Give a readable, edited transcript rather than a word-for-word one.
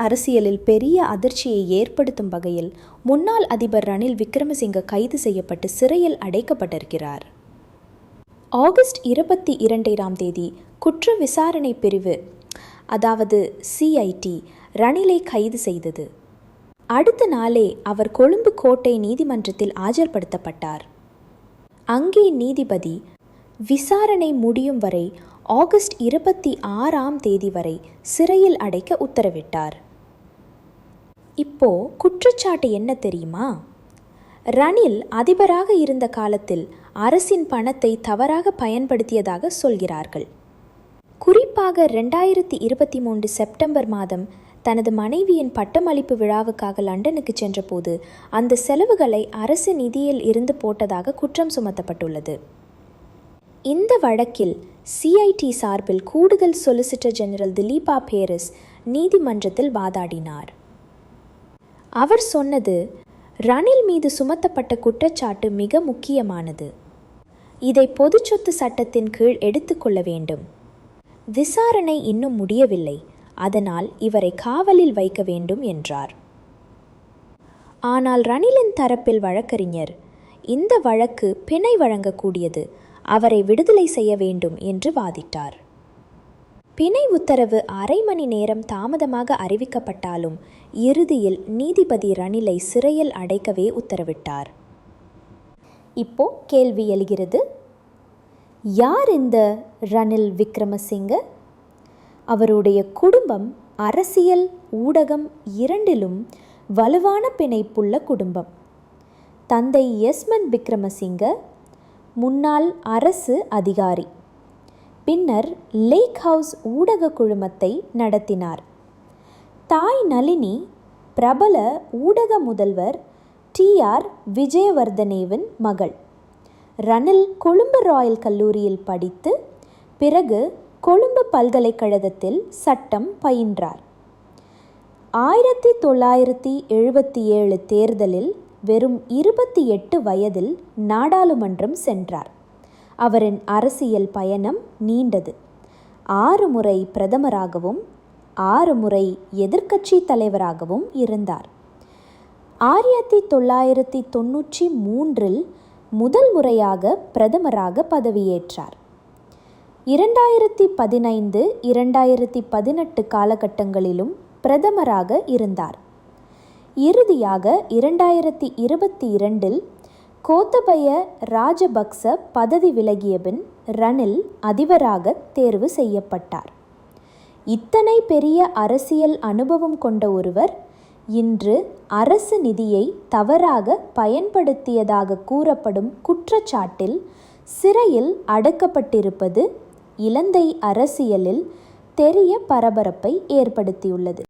அரசியலில் பெரிய அதிர்ச்சியை ஏற்படுத்தும் வகையில் முன்னாள் அதிபர் ரணில் விக்ரமசிங்க கைது செய்யப்பட்டு சிறையில் அடைக்கப்பட்டிருக்கிறார். ஆகஸ்ட் 22 குற்ற விசாரணை பிரிவு அதாவது CIT ரணிலை கைது செய்தது. அடுத்த நாளே அவர் கொழும்பு கோட்டை நீதிமன்றத்தில் ஆஜர்படுத்தப்பட்டார். அங்கே நீதிபதி விசாரணை முடியும் வரை ஆகஸ்ட் 26 வரை சிறையில் அடைக்க உத்தரவிட்டார். இப்போ குற்றச்சாட்டு என்ன தெரியுமா? ரணில் அதிபராக இருந்த காலத்தில் அரசின் பணத்தை தவறாக பயன்படுத்தியதாக சொல்கிறார்கள். குறிப்பாக 2023 செப்டம்பர் மாதம் தனது மனைவியின் பட்டமளிப்பு விழாவுக்காக லண்டனுக்கு சென்றபோது அந்த செலவுகளை அரசு நிதியில் இருந்து போட்டதாக குற்றம் சுமத்தப்பட்டுள்ளது. இந்த வழக்கில் CIT சார்பில் கூடுதல் சொலிசிட்டர் ஜெனரல் திலீபா பேரிஸ் நீதிமன்றத்தில் வாதாடினார். அவர் சொன்னது, ரணில் மீது சுமத்தப்பட்ட குற்றச்சாட்டு மிக முக்கியமானது. இதை பொது சொத்து சட்டத்தின் கீழ் எடுத்துக்கொள்ள வேண்டும். விசாரணை இன்னும் முடியவில்லை, அதனால் இவரை காவலில் வைக்க வேண்டும் என்றார். ஆனால் ரணிலின் தரப்பில் வழக்கறிஞர், இந்த வழக்கு பிணை வழங்கக்கூடியது, அவரை விடுதலை செய்ய வேண்டும் என்று வாதிட்டார். பிணை உத்தரவு அரை மணி நேரம் தாமதமாக அறிவிக்கப்பட்டாலும் இறுதியில் நீதிபதி ரணிலை சிறையில் அடைக்கவே உத்தரவிட்டார். இப்போ கேள்வி எழுகிறது, யார் இந்த ரணில் விக்ரமசிங்க? அவருடைய குடும்பம் அரசியல், ஊடகம் இரண்டிலும் வலுவான பிணைப்புள்ள குடும்பம். தந்தை எஸ்மன் விக்ரமசிங்க முன்னாள் அரசு அதிகாரி. பின்னர் லேக் ஹவுஸ் ஊடக குழுமத்தை நடத்தினார். தாய் நளினி பிரபல ஊடக முதல்வர் TR விஜயவர்தனேவின் மகள். ரணில் கொழும்பு ராயல் கல்லூரியில் படித்து பிறகு கொழும்பு பல்கலைக்கழகத்தில் சட்டம் பயின்றார். 1977 தேர்தலில் வெறும் 28 வயதில் நாடாளுமன்றம் சென்றார். அவரின் அரசியல் பயணம் நீண்டது. 6 முறை பிரதமராகவும் 6 முறை எதிர்க்கட்சி தலைவராகவும் இருந்தார். 1993 முதல் முறையாக பிரதமராக பதவியேற்றார். 2015-2018 காலகட்டங்களிலும் பிரதமராக இருந்தார். இறுதியாக 2022 கோத்தபய ராஜபக்ச பதவி விலகிய பின் ரணில் அதிபராக தேர்வு செய்யப்பட்டார். இத்தனை பெரிய அரசியல் அனுபவம் கொண்ட ஒருவர் இன்று அரசு நிதியை தவறாக பயன்படுத்தியதாக கூறப்படும் குற்றச்சாட்டில் சிறையில் அடைக்கப்பட்டிருப்பது இலங்கை அரசியலில் பெரிய பரபரப்பை ஏற்படுத்தியுள்ளது.